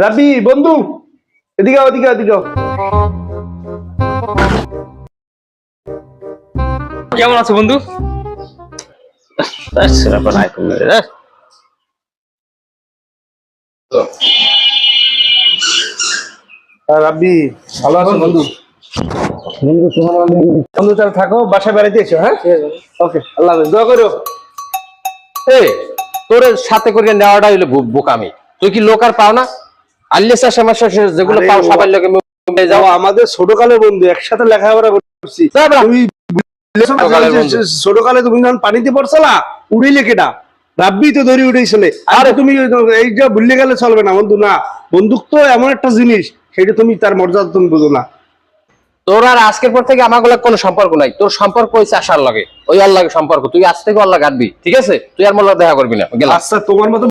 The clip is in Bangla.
রাবি বন্ধু, এদিকে আও, এদিকে আও, এদিকে আও। কেমন আছো বন্ধু? রাব্বি ভালো আছো বন্ধু? বন্ধু তাহলে থাকো, বাসায় বেড়াইতে এসো। হ্যাঁ, ওকে, আল্লাহ হাফেজ, দোয়া করো। এই তোর সাথে করে নেওয়াটা হইলো বোকামি। তুই কি লোক আর পাও না? আল্লিসা সমস্যা যেগুলো আরে পাও সবার লোকে যাও। যাও, আমাদের ছোটকালের বন্ধু, একসাথে লেখাপড়া করছি। তুমি ছোটকালে তুমি যখন পানিতে পড়ছলা, উড়িলে কেটা? রাব্বি তো ধরে উঠেছিলে। আরে তুমি এইটা ভুলে গেলে চলবে না বন্ধু। না, বন্ধুত্ব এমন একটা জিনিস, সেটা তুমি তার মর্যাদা তুমি বুঝো না। তোর আর আজকের পর থেকে আমার গুলা কোনো সম্পর্ক নাই। তোর সম্পর্ক হয়েছে আশার লাগে, ওই আল্লাহ সম্পর্ক। তুই আজ থেকে আল্লাহ কাটবি, ঠিক আছে? তুই আর মোল্লা দেখা করবি না। আচ্ছা, তোমার মতো